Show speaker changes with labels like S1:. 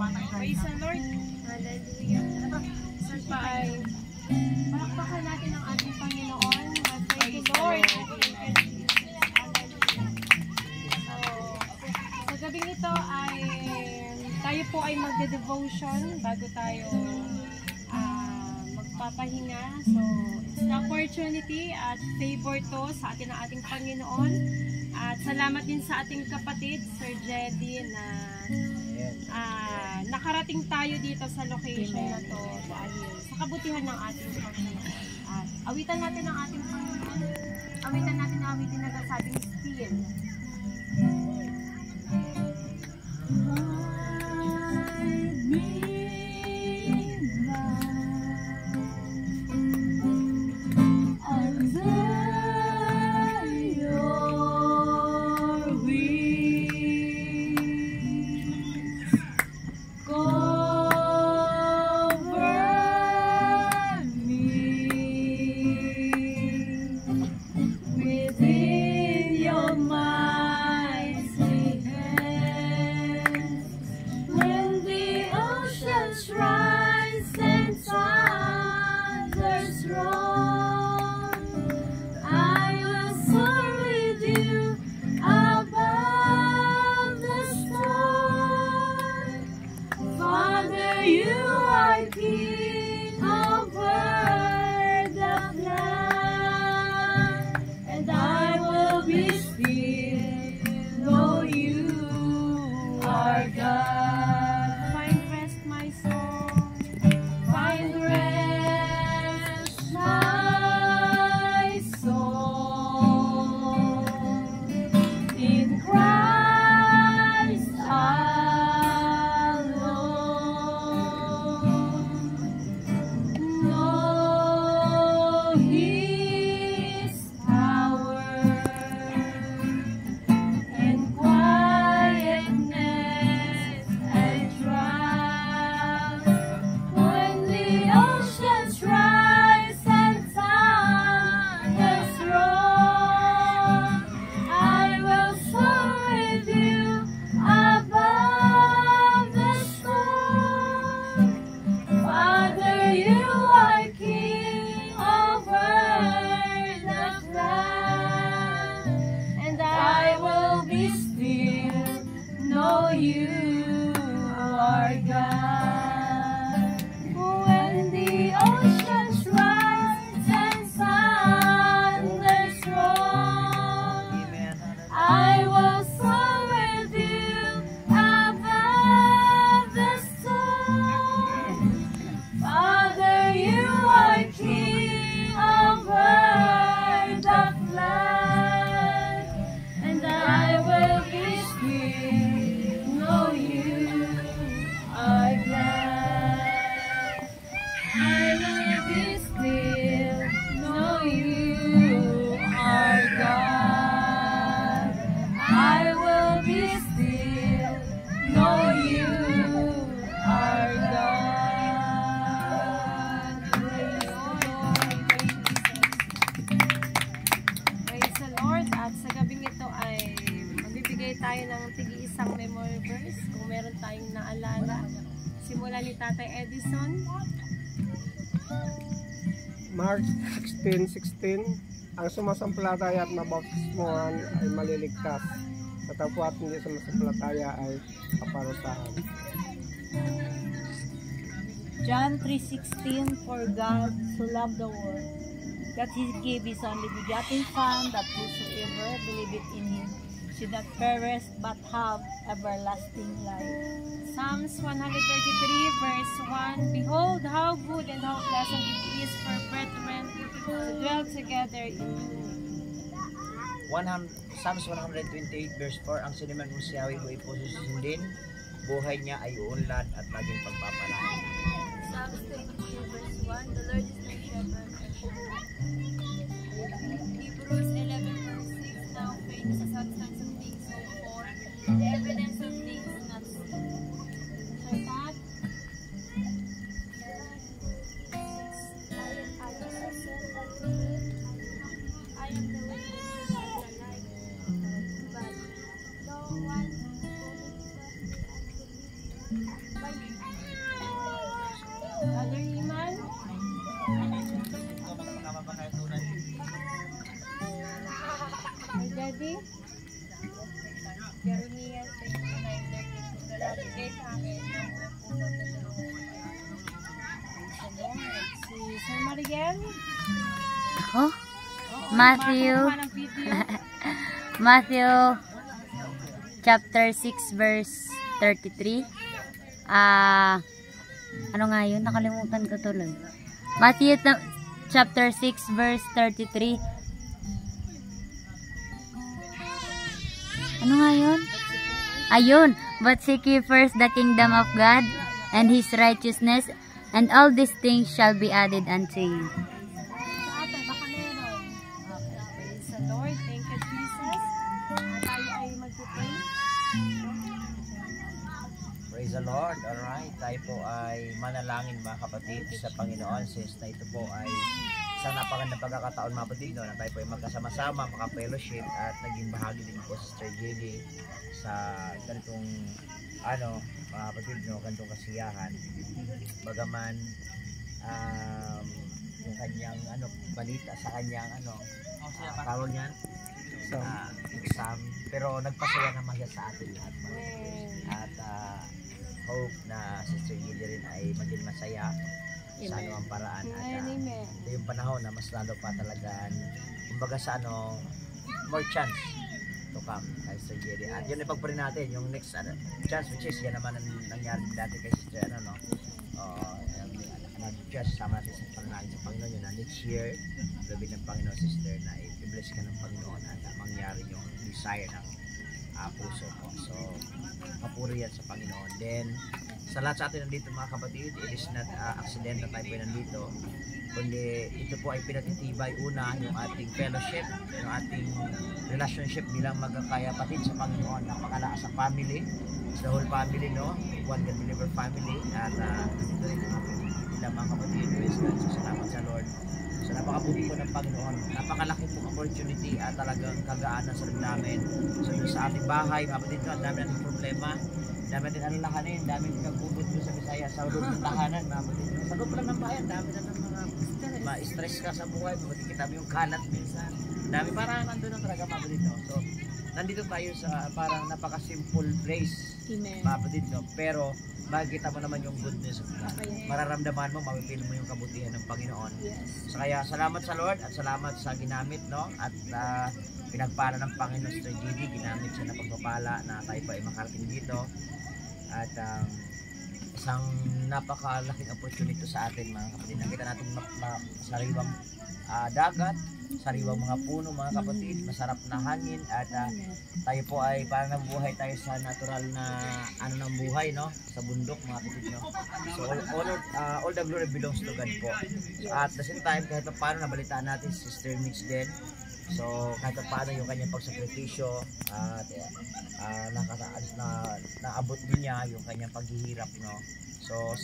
S1: Praise the Lord. Hallelujah. Saan pa ay palakpakan natin ang ating Panginoon. Thank you, Lord. Sa gabing ito ay tayo po ay magde-devotion bago tayo magpapahinga. So, it's the opportunity at favor to sa atin ng ating Panginoon. At salamat din sa ating kapatid, Sir Jedy, na nakarating tayo dito sa location na to dahil sa kabutihan ng ating Panginoon. At awitan natin ang ating Panginoon. Awitan natin ang awitin na nasabing still. Tayo ng tig-isang memory verse kung meron tayong naalala simula ni Tatay Edison.
S2: March 16:16, ang sumasampalataya at mabautismuhan ay maliligtas, sa kapwa at hindi sumasampalataya ay kaparusahan.
S3: John 3:16, for God so loved the world that He gave His only begotten Son, that whosoever believeth in Him should not perish but have everlasting life.
S1: Psalms 133 verse 1, behold how good and how pleasant it is for brethren to dwell together in unity.
S4: Psalms 128 verse 4, ang siniman mong siyawi mo ipususundin, buhay niya ay uunlad at laging pagpapalain.
S1: Psalms 22 verse 1, the Lord is my shepherd. Hebrews 11 verse 6, now faith is the substance of things hoped for, the evidence of things not seen. So that I am the way, and the life, but no one goeth but me unto me. By Ready? Jeremiah 6:9-13. Lalagay sa akin ng buong puso at tulungan ko kayo. Si Sir Mariel.
S5: Ako? Matthew.
S1: Kuha ng video.
S5: Matthew chapter 6 verse 33. Ano nga yun? Nakalimutan ko tuloy. Matthew chapter 6 verse 33. Ano nga yun? Ayun. But seek ye first the kingdom of God and His righteousness, and all these things shall be added unto you.
S1: Sa ate, baka meron. Okay, praise the Lord. Thank you, Jesus. Tayo ay mag-pray.
S4: Praise the Lord. Alright, tayo po ay manalangin mga kapatid sa Panginoon since na ito po ay isang napagandang pagkakataon mga kapatid, no, na tayo po ay magkasama-sama, maka-fellowship at naging bahagi din po si Sister JD sa ganitong mga kapatid, no, ganitong kasiyahan. Bagaman yung kanyang balita sa kanyang tawag niyan exam, pero nagpasaya naman siya sa atin lahat mga kapatid. At hope na si Sister JD rin ay maging masaya sa anumang paraan at ito yung panahon na mas lalo pa talagang kumbaga sa more chance to come kay Sister Jerry. At yun ipagparin natin yung next chance, which is yan naman ang nangyari dati kay Sister nag-just sama natin sa pangalan sa Panginoon yun na next year gabi ng Panginoon Sister na i-bless ka ng Panginoon at mangyari yung desire ng puso mo. So papuri yan sa Panginoon. Then sa lahat sa atin nandito mga kapatid, it is not accident na tayo po nandito, kundi ito po ay pinatitibay una yung ating fellowship, yung ating relationship bilang magkakapatid sa Panginoon. Napakalakas sa family, sa whole family, no? One God Believer family. At ito rin ang ating bilang mga kapatid. Praise God. So, salamat sa Lord. So napakabuti po ng Panginoon. Napakalaki pong opportunity at talagang kagaanan sa namin. So doon sa ating bahay, mga kapatid, ang dami natin problema, dami natin alalahanin, dami natin kagbubot mo sa Bisaya, sa loob ng tahanan, mga kapatid. Sa loob lang ng bayan, dami na ng mga ma-stress ka sa buhay, makikita mo yung kalat minsan. Dami, parang nandun na talaga mga kapatid, no? So nandito tayo sa parang napaka-simple place, mga kapatid, no? Pero makikita mo naman yung goodness of God. Mararamdaman mo, mapipil mo yung kabutihan ng Panginoon. So kaya salamat sa Lord at salamat sa ginamit, no? At pinagpala ng Panginoon sa JD, ginamit siya na pagpapala na tayo pa ay makarating dito. At isang napakalaking opportunity sa atin mga kapatid. Nakita natin sariwang dagat, sariwang mga puno mga kapatid, masarap na hangin at tayo po ay parang nabubuhay tayo sa natural na ng buhay, no, sa bundok mga kapatid, no. So all the glory belongs to God po. So, at the same time kahit paano nabalitaan natin si Sister Mitch din. So kahit paano yung kanyang pagsakripisyo at naabot din niya yung kanyang paghihirap, no. So